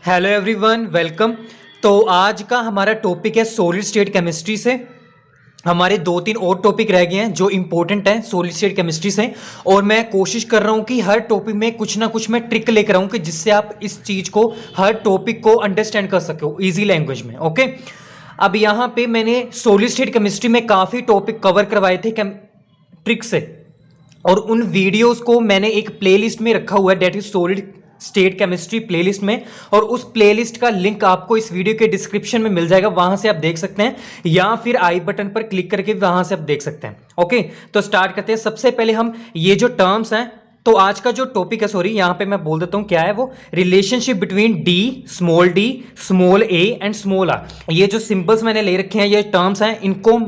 Hello everyone, welcome. तो आज का हमारा टॉपिक है सॉलिड स्टेट केमिस्ट्री से। हमारे 2-3 और टॉपिक रह गए हैं जो इंपॉर्टेंट हैं सॉलिड स्टेट केमिस्ट्री से, और मैं कोशिश कर रहा हूं कि हर टॉपिक में कुछ ना कुछ मैं ट्रिक लेकर आऊं कि जिससे आप इस चीज को, हर टॉपिक को अंडरस्टैंड कर सको इजी लैंग्वेज में। ओके, अब यहां पे मैंने सॉलिड स्टेट केमिस्ट्री में काफी टॉपिक कवर करवाए थे ट्रिक से, और उन वीडियोस को मैंने एक प्लेलिस्ट में रखा हुआ है, that is solid state chemistry playlist में। और उस प्लेलिस्ट का लिंक आपको इस वीडियो के डिस्क्रिप्शन में मिल जाएगा, वहां से आप देख सकते हैं, या फिर आई बटन पर क्लिक करके वहां से आप देख सकते हैं। ओके, तो स्टार्ट करते हैं। सबसे पहले हम ये जो टर्म्स हैं, तो आज का जो टॉपिक है, सॉरी यहां पे मैं बोल देता हूं क्या है वो, relationship between D, small A and small R. ये जो सिंबल्स मैंने ले रखे हैं, ये टर्म्स हैं, इनको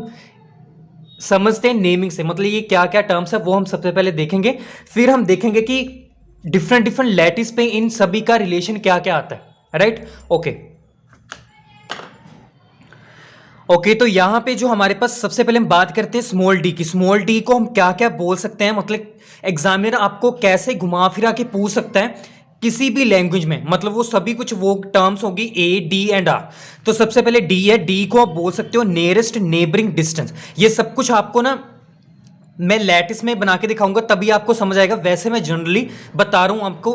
समझते हैं नेमिंग से, मतलब ये क्या क्या टर्म्स है वो हम सबसे पहले देखेंगे। फिर हम देखेंगे कि डिफरेंट डिफरेंट लैटिस पे इन सभी का रिलेशन क्या क्या आता है। Right, okay okay. तो यहां पे जो हमारे पास सबसे पहले हम बात करते हैं स्मॉल डी की। स्मॉल डी को हम क्या क्या बोल सकते हैं, मतलब एग्जामिनर आपको कैसे घुमा फिरा के पूछ सकता है किसी भी लैंग्वेज में, मतलब वो सभी कुछ वो टर्म्स होगी ए, डी एंड आर। तो सबसे पहले डी है, डी को आप बोल सकते हो नियरेस्ट नेबरिंग डिस्टेंस। ये सब कुछ आपको ना मैं लैटिस में बना के दिखाऊंगा तभी आपको समझ आएगा, वैसे मैं जनरली बता रहा हूं आपको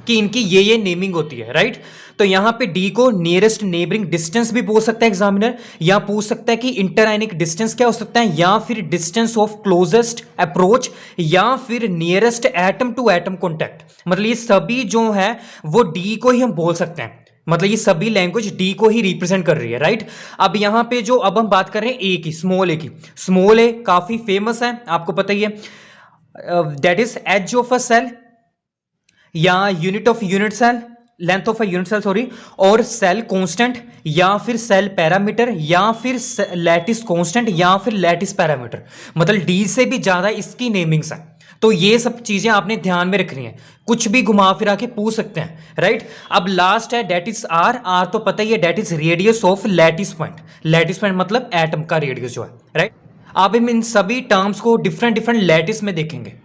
कि इनकी ये नेमिंग होती है। राइट, तो यहां पे डी को नियरेस्ट नेबरिंग डिस्टेंस भी पूछ सकता है एग्जामिनर, या पूछ सकता है कि इंटरआयनिक डिस्टेंस क्या हो सकता है, या फिर डिस्टेंस ऑफ क्लोजेस्ट अप्रोच, या फिर nearest atom to atom contact. मतलब ये सभी जो है वो डी को ही हम बोल सकते हैं, मतलब ये सभी लैंग्वेज डी को ही रिप्रेजेंट कर रही है। राइट, अब यहां पे जो अब हम बात कर रहे हैं ए की, स्मॉल ए की। स्मॉल ए काफी फेमस है, आपको पता ही है, that is edge of a cell, या unit of unit cell, length of a unit cell sorry, और सेल कांस्टेंट, या फिर सेल पैरामीटर, या फिर लैटिस कांस्टेंट, या फिर लैटिस पैरामीटर। मतलब डी से भी ज्यादा इसकी नेमिंग्स है। तो ये सब चीजें आपने ध्यान में रखनी है, कुछ भी घुमा फिरा के पूछ सकते हैं। राइट, अब लास्ट है डेट इज आर। आर तो पता ही है, that is radius of lattice point. Lattice point मतलब एटम का रेडियस जो है। राइट, अब हम इन सभी टर्म्स को डिफरेंट डिफरेंट लैटिस में देखेंगे।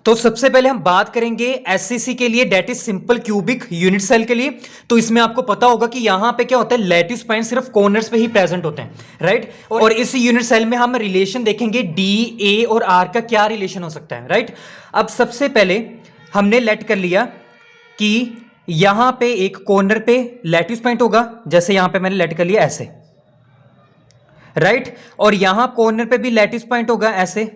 तो सबसे पहले हम बात करेंगे एससीसी के लिए, that is simple cubic unit cell के लिए। तो इसमें आपको पता होगा कि यहां पे क्या होता है, लैटिस पॉइंट सिर्फ कॉर्नर्स पे ही प्रेजेंट होते हैं। राइट, और इस यूनिट सेल में हम रिलेशन देखेंगे डी, ए और आर का क्या रिलेशन हो सकता है। राइट, अब सबसे पहले हमने लेट कर लिया कि यहां पे एक कॉर्नर पे लैटिस पॉइंट होगा, जैसे यहां पे मैंने लेट कर लिया ऐसे। राइट, और यहां कॉर्नर पे भी लैटिस पॉइंट होगा ऐसे।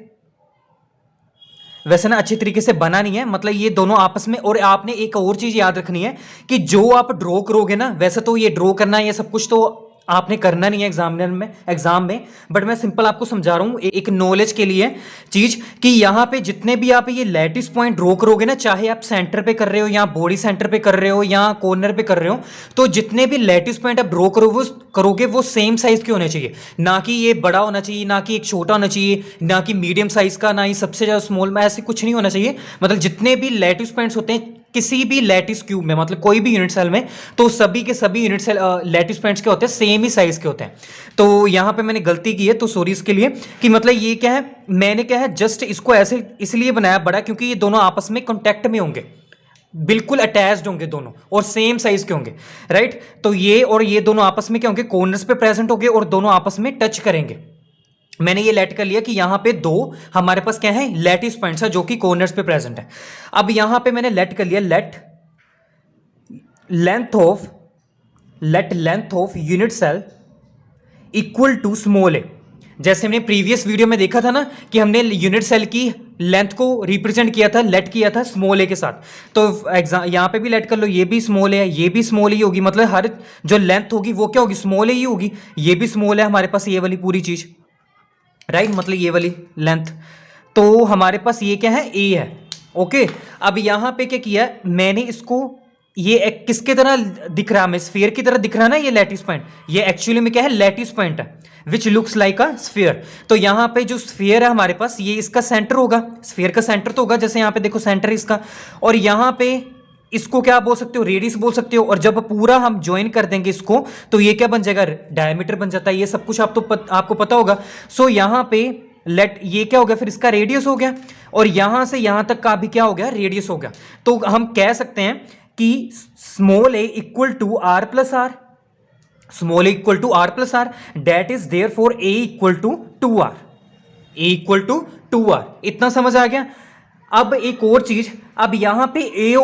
वैसे ना अच्छी तरीके से बना नहीं है, मतलब ये दोनों आपस में। और आपने एक और चीज याद रखनी है कि जो आप ड्रॉ करोगे ना, वैसे तो ये ड्रॉ करना है, ये सब कुछ तो आपने करना नहीं है एग्जाम में, बट मैं सिंपल आपको समझा रहा हूं एक नॉलेज के लिए चीज, कि यहां पे जितने भी आप ये लैटिस पॉइंट ड्रॉ करोगे ना, चाहे आप सेंटर पे कर रहे हो, या बॉडी सेंटर पे कर रहे हो, या कॉर्नर पे कर रहे हो, तो जितने भी लैटिस पॉइंट आप ड्रॉ करोगे वो सेम साइज के होने चाहिए। ना कि ये बड़ा होना चाहिए, ना कि एक छोटा होना चाहिए, ना कि मीडियम साइज का, ना ही सबसे ज्यादा स्मॉल में, ऐसे कुछ नहीं होना चाहिए। मतलब जितने भी लैटिस पॉइंट्स होते हैं किसी भी लैटिस क्यूब में, मतलब कोई भी यूनिट सेल में, तो सभी के सभी यूनिट सेल लैटिस पॉइंट्स के होते हैं, सेम ही साइज के होते हैं। तो यहां पे मैंने गलती की है, तो सॉरी इसके लिए। कि मतलब ये क्या है, मैंने क्या है जस्ट इसको ऐसे इसलिए बनाया बड़ा, क्योंकि ये दोनों आपस में कॉन्टैक्ट में होंगे, बिल्कुल अटैच्ड होंगे दोनों, और सेम साइज के होंगे। राइट, तो ये और ये दोनों आपस में क्या होंगे, कॉर्नर्स पे प्रेजेंट होंगे, और दोनों आपस में टच करेंगे। मैंने ये लेट कर लिया कि यहां पे दो हमारे पास क्या है, लैटिस पॉइंट्स है, जो कि कॉर्नर्स पे प्रेजेंट है। अब यहां पे मैंने लेट कर लिया, let length of unit cell equal to small A. जैसे हमने प्रीवियस वीडियो में देखा था ना कि हमने यूनिट सेल की लेंथ को रिप्रेजेंट किया था, लेट किया था स्मॉल ए के साथ। तो यहां पे भी लेट कर लो, ये भी स्मॉल है, ये भी स्मॉल ही होगी, मतलब हर जो लेंथ होगी वो क्या होगी, स्मॉल ही होगी। ये भी स्मॉल है हमारे पास, ये वाली पूरी चीज। राइट, मतलब ये वाली लेंथ। तो हमारे पास ये क्या है, ए है। ओके, अब यहां पे क्या किया मैंने, इसको ये किसके तरह दिख रहा है, हमें स्फीयर की तरह दिख रहा है ना ये लैटिस पॉइंट। ये एक्चुअली में क्या है, लैटिस पॉइंट है, which looks like a sphere. तो यहां पे जो स्फीयर है हमारे पास, ये इसका सेंटर होगा, स्फीयर का सेंटर तो होगा, जैसे यहां पे देखो सेंटर इसका। और यहां पे इसको क्या बोल सकते हो, रेडियस बोल सकते हो। और जब पूरा हम ज्वाइन कर देंगे इसको, तो ये क्या बन जाएगा, डायमीटर बन जाता है। ये सब कुछ आपको पता होगा। सो यहां पे लेट ये क्या हो गया, फिर इसका रेडियस हो गया, और यहां से यहां तक का भी क्या हो गया, रेडियस हो गया। तो हम कह सकते हैं कि small a equal to r plus r, small a equal to r plus r, that is therefore a equal to 2r, a equal to 2r। इतना समझ आ गया। अब एक और चीज, अब यहां पे ए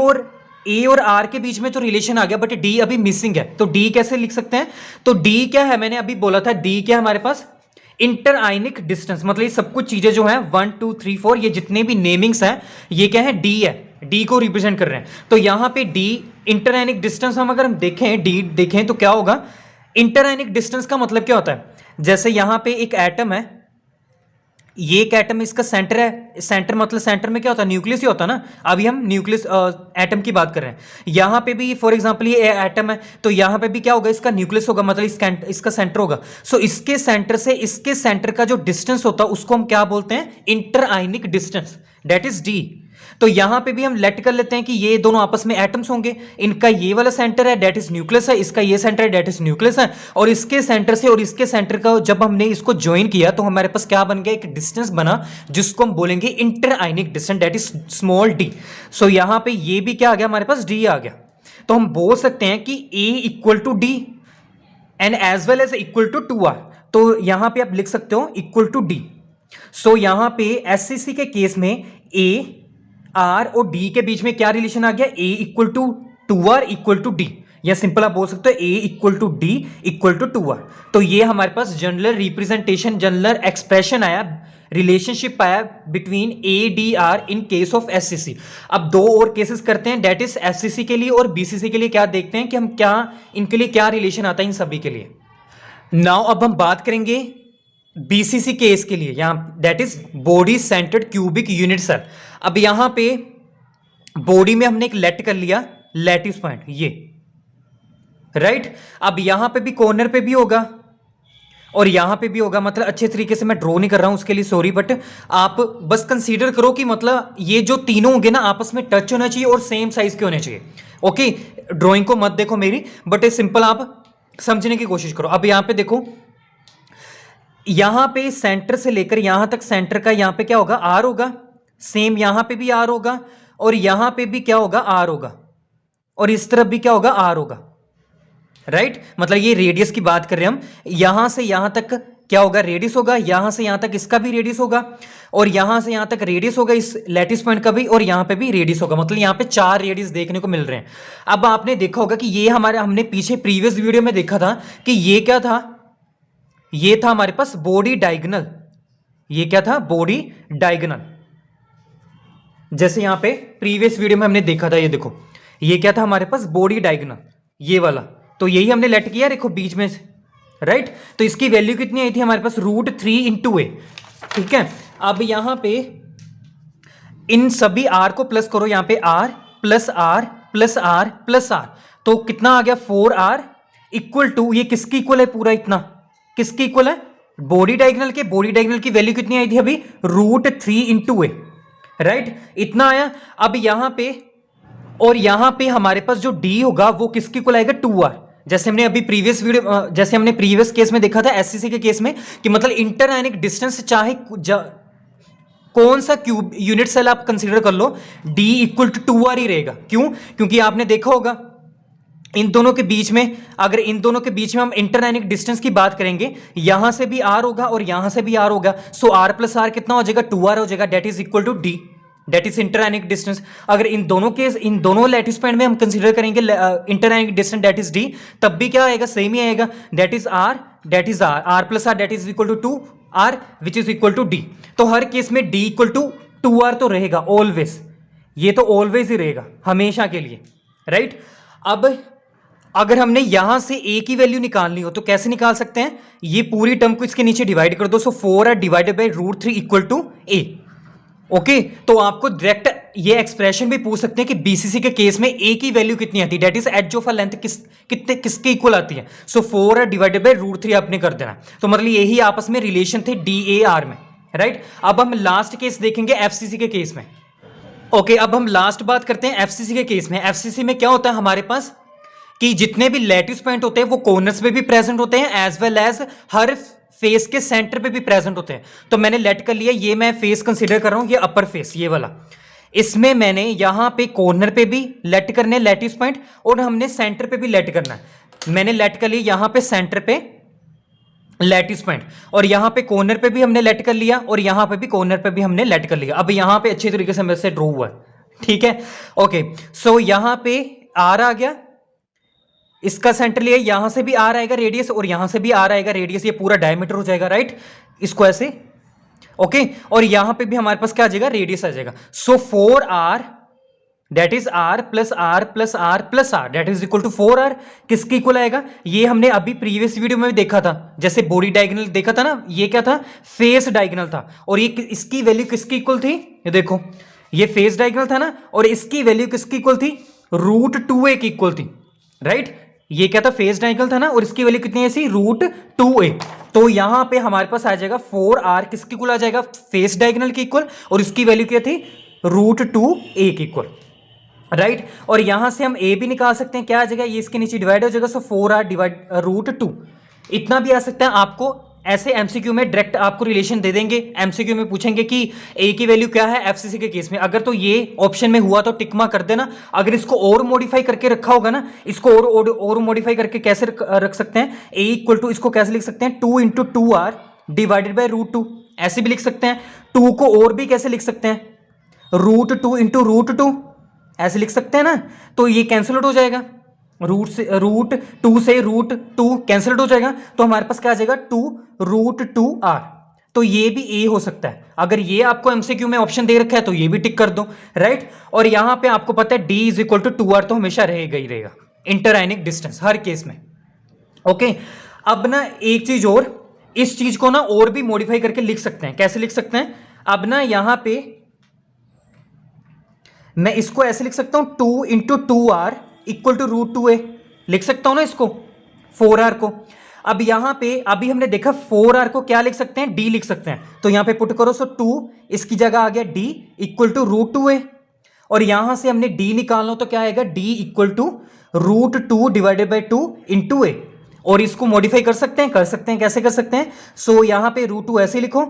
और आर के बीच में तो रिलेशन आ गया, बट डी अभी मिसिंग है, तो डी कैसे लिख सकते हैं? तो डी क्या है, मैंने अभी बोला था डी क्या है हमारे पास, इंटर आयनिक डिस्टेंस, मतलब ये सब कुछ चीजें जो हैं 1 2 3 4 ये जितने भी नेमिंग्स हैं ये क्या है, डी है, डी को रिप्रेजेंट कर रहे हैं। तो यहां पे डी इंटर आयनिक डिस्टेंस, हम अगर हम देखें डी देखें तो क्या होगा, इंटर आयनिक डिस्टेंस का मतलब क्या होता है, जैसे यहां पे एक एटम है, ये एक एटम इसका सेंटर है, सेंटर मतलब सेंटर में क्या होता है, न्यूक्लियस ही होता है ना। अभी हम न्यूक्लियस एटम की बात कर रहे हैं, यहां पे भी फॉर एग्जांपल ये एटम है, तो यहां पे भी क्या होगा, इसका न्यूक्लियस होगा, मतलब इसका सेंटर होगा। सो इसके सेंटर से इसके सेंटर का जो डिस्टेंस होता है उसको हम क्या बोलते हैं, inter ionic distance, that is D. तो यहां पे भी हम लेट कर लेते हैं कि ये दोनों आपस में एटम्स होंगे, इनका ये वाला सेंटर है दैट इज न्यूक्लियस है, इसका ये सेंटर है दैट इज न्यूक्लियस है, और इसके सेंटर से और इसके सेंटर का जब हमने इसको ज्वाइन किया तो हमारे पास क्या बन गया, एक डिस्टेंस बना जिसको हम बोलेंगे inter ionic distance, that is small D. So यहां पे ये भी क्या आ गया, हमारे पास डी आ गया। तो हम बोल सकते हैं कि A equal to D and as well as equal to 2r। तो यहां पे आप लिख सकते हो इक्वल टू डी। सो यहां पे एससीसी के केस में ए आर और डी के बीच में क्या रिलेशन आ गया, A equal to 2r equal to D, या सिंपल आप बोल सकते हो A equal to D equal to 2r। तो ये हमारे पास जनरल रिप्रेजेंटेशन, जनरल एक्सप्रेशन आया, रिलेशनशिप आया between A D R in case of SCC. अब दो और केसेस करते हैं, दैट इज एससीसी के लिए और बीसीसी के लिए, क्या देखते हैं कि हम क्या इनके लिए क्या रिलेशन आता है इन सभी के लिए। नाउ अब हम बात करेंगे बीसीसी केस के लिए, यहां that is body centred cubic unit cell. अब यहां पे बॉडी में हमने एक लेट कर लिया, लैटिस पॉइंट ये, राइट। अब यहां पे भी कॉर्नर पे भी होगा और यहां पे भी होगा, मतलब अच्छे तरीके से मैं ड्रॉ नहीं कर रहा हूं उसके लिए सॉरी, बट आप बस कंसीडर करो कि मतलब ये जो तीनों होंगे ना आपस में टच होना चाहिए और सेम साइज के होने चाहिए। ओके, ड्रॉइंग को मत देखो मेरी, बट सिंपल आप समझने की कोशिश करो। अब यहां पे देखो, यहां पे सेंटर से लेकर यहां तक सेंटर का यहां पे क्या होगा, आर होगा, सेम यहां पे भी आर होगा, और यहां पे भी क्या होगा, आर होगा, और इस तरफ भी क्या होगा, आर होगा, राइट। मतलब ये रेडियस की बात कर रहे हैं हम, यहां से यहां तक क्या होगा, रेडियस होगा, यहां से यहां तक इसका भी रेडियस होगा, और यहां से यहां तक रेडियस होगा इस लैटिस पॉइंट का भी, और यहां पे भी रेडियस होगा, मतलब यहां पे 4 रेडियस देखने को मिल रहे हैं। अब आपने देखा होगा कि ये हमारे, हमने पीछे प्रीवियस वीडियो में देखा था कि ये क्या था, ये था हमारे पास बॉडी डायगोनल, ये क्या था, बॉडी डायगोनल। जैसे यहां पे प्रीवियस वीडियो में हमने देखा था, ये देखो ये क्या था हमारे पास, बॉडी डायगोनल, ये वाला, तो यही हमने लेट किया, देखो बीच में से, राइट। तो इसकी वैल्यू कितनी आई थी हमारे पास, √3 इंटू ए, ठीक है। अब यहां पे इन सभी आर को प्लस करो, यहां पे r plus r plus r plus r, तो कितना आ गया, 4r इक्वल टू, ये किसकी इक्वल है, पूरा इतना किसकी इक्वल है, बॉडी डायगोनल के। बॉडी डायगोनल की वैल्यू कितनी आई थी अभी, √3 इंटू ए, राइट, इतना आया। अब यहां पे और यहां पे हमारे पास जो डी होगा वो किसकी इक्वल आएगा, 2r। जैसे हमने अभी प्रीवियस वीडियो, जैसे हमने प्रीवियस केस में देखा था एससीसी के केस में, कि मतलब इंटर आयनिक डिस्टेंस चाहे कौन सा क्यूब यूनिट सेल आप कंसीडर कर लो, डी इक्वल टू 2r ही रहेगा। क्यों, क्योंकि आपने देखा होगा इन दोनों के बीच में, अगर इन दोनों के बीच में हम इंटर आयनिक डिस्टेंस की बात करेंगे, यहां से भी r होगा और यहां से भी r होगा, सो r प्लस r कितना हो जाएगा, 2r हो जाएगा, that is equal to d, that is inter ionic distance. अगर इन दोनों के, इन दोनों लैटिस पॉइंट में हम कंसीडर करेंगे inter ionic distance that is d, तब भी क्या आएगा, सेम ही आएगा, that is r, that is r plus r that is equal to 2r which is equal to d. तो हर केस में d इक्वल टू 2r तो रहेगा ऑलवेज, ये तो ऑलवेज ही रहेगा हमेशा के लिए, राइट। अब अगर हमने यहां से a की वैल्यू निकालनी हो तो कैसे निकाल सकते हैं, ये पूरी टर्म को इसके नीचे डिवाइड कर दो, so 4r divided by √3 equal to a। Okay, तो आपको डायरेक्ट ये एक्सप्रेशन भी पूछ सकते हैं कि बीसीसी के केस में a की वैल्यू कितनी आती है, that is edge of a length किसके इक्वल आती है, सो 4r डिवाइडेड बाय √3 आपने कर देना। तो मतलब यही आपस में रिलेशन थे DAR में, राइट। अब हम लास्ट केस देखेंगे एफसीसी के केस में। ओके, अब हम लास्ट बात करते हैं एफसीसी के केस में। एफसीसी में क्या होता है हमारे पास कि जितने भी लैटिस पॉइंट होते हैं वो कॉर्नर्स पे भी प्रेजेंट होते हैं, एज वेल एज हर फेस के सेंटर पे भी प्रेजेंट होते हैं। तो मैंने लेट कर लिया, ये मैं फेस कंसीडर कर रहा हूं, ये अपर फेस, ये वाला, इसमें मैंने यहां पे कॉर्नर पे भी लेट करने लैटिस पॉइंट और हमने सेंटर पे भी लेट करना है। मैंने लेट कर लिया यहां पे सेंटर पे लैटिस पॉइंट और यहां पे कॉर्नर पे भी हमने लेट कर लिया और यहां पे भी कॉर्नर पे भी हमने लेट कर लिया। अब यहां पे अच्छी तरीके से मेरे से ड्रॉ हुआ है, ठीक है। ओके, सो यहां पे आर आ गया, इसका सेंटर लिया, यहां से भी आर आएगा रेडियस और यहां से भी आर आएगा रेडियस, ये पूरा डायमीटर हो जाएगा, राइट। इसको ऐसे, ओके, और यहां पे भी हमारे पास क्या आ जाएगा, रेडियस आ जाएगा। So 4r that is r plus r plus r plus r that is equal to 4r। किसके इक्वल आएगा, ये हमने अभी प्रीवियस वीडियो में भी देखा था, जैसे बॉडी डायगोनल देखा था ना, ये क्या था, फेस डायगोनल था। और ये इसकी वैल्यू किसकी इक्वल थी, ये देखो, ये फेस डायगोनल था ना, और इसकी वैल्यू किसकी इक्वल थी, √2a की इक्वल थी, राइट। ये क्या था, फेस डायगोनल था ना, और इसकी वैल्यू कितनी ऐसी, √2a। तो यहां पे हमारे पास आ जाएगा 4r किसके इक्वल आ जाएगा, फेस डायगोनल की इक्वल, और इसकी वैल्यू क्या थी, √2a की इक्वल, राइट। और यहां से हम a भी निकाल सकते हैं, क्या आ जाएगा, ये इसके नीचे डिवाइड हो जाएगा, सो 4r डिवाइड √2। इतना भी आ सकता है। आपको ऐसे एमसीक्यू में डायरेक्ट आपको रिलेशन दे देंगे, एमसीक्यू में पूछेंगे कि a की वैल्यू क्या है एफसीसी के केस में, अगर तो ये ऑप्शन में हुआ तो टिक मार्क कर देना। अगर इसको और मॉडिफाई करके रखा होगा ना, इसको और मॉडिफाई करके कैसे रख सकते हैं, a इक्वल टू, इसको कैसे लिख सकते हैं, 2 × 2r डिवाइडेड बाई √2, ऐसे भी लिख सकते हैं। 2 को और भी कैसे लिख सकते हैं, √2 × √2 ऐसे लिख सकते हैं ना, तो ये कैंसिल आउट हो जाएगा, √2 से √2 कैंसिल आउट हो जाएगा, तो हमारे पास क्या आ जाएगा, 2√2r। तो ये भी a हो सकता है। अगर ये आपको एमसीक्यू में ऑप्शन दे रखा है तो ये भी टिक कर दो, राइट। और यहां पे आपको पता है d = 2r तो हमेशा रहेगा ही रहेगा, इंटरआयनिक डिस्टेंस हर केस में, ओके। अब ना एक चीज और, इस चीज को ना और भी मॉडिफाई करके लिख सकते हैं, कैसे लिख सकते हैं, अब ना यहां पे मैं इसको ऐसे लिख सकता हूं, 2 × 2r इक्वल टू √2a लिख सकता हूं ना इसको, 4r को। अब यहां पे अभी हमने देखा 4r को क्या लिख सकते हैं, d लिख सकते हैं, तो यहां पे पुट करो, सो 2 इसकी जगह आ गया d इक्वल टू √2a। और यहां से हमने d निकालना तो क्या आएगा, d equal to √2 divided by 2 × a। और इसको मॉडिफाई कर सकते हैं, कैसे कर सकते हैं, सो यहां पे √2 ऐसे लिखो,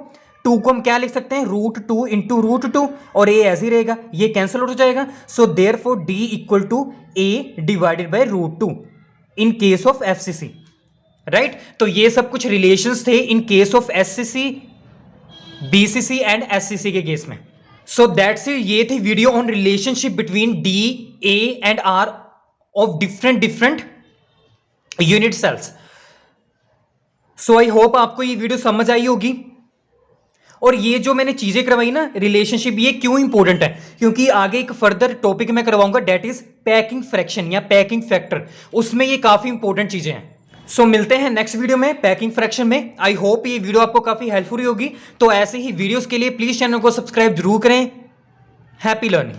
2 को हम क्या लिख सकते हैं, √2 × √2, और a ऐसे ही रहेगा, ये कैंसिल हो जाएगा। So therefore d equal to a divided by √2 in case of FCC, right. तो ये सब कुछ रिलेशंस थे in case of SCC, BCC and SCC के केस में। सो दैट्स इट, ये थी video on relationship between d, a and r of different unit cells. So I hope आपको ये वीडियो समझ आई होगी। और ये जो मैंने चीजें करवाई ना रिलेशनशिप, ये क्यों इंपॉर्टेंट है, क्योंकि आगे एक फर्दर टॉपिक मैं करवाऊंगा, डेट इज पैकिंग फ्रैक्शन या पैकिंग फैक्टर, उसमें ये काफी इंपॉर्टेंट चीजें हैं। सो मिलते हैं नेक्स्ट वीडियो में पैकिंग फ्रैक्शन में। आई होप ये वीडियो आपको काफी हेल्पफुल होगी। तो ऐसे ही वीडियोस के लिए प्लीज चैनल को सब्सक्राइब जरूर करें। Happy learning.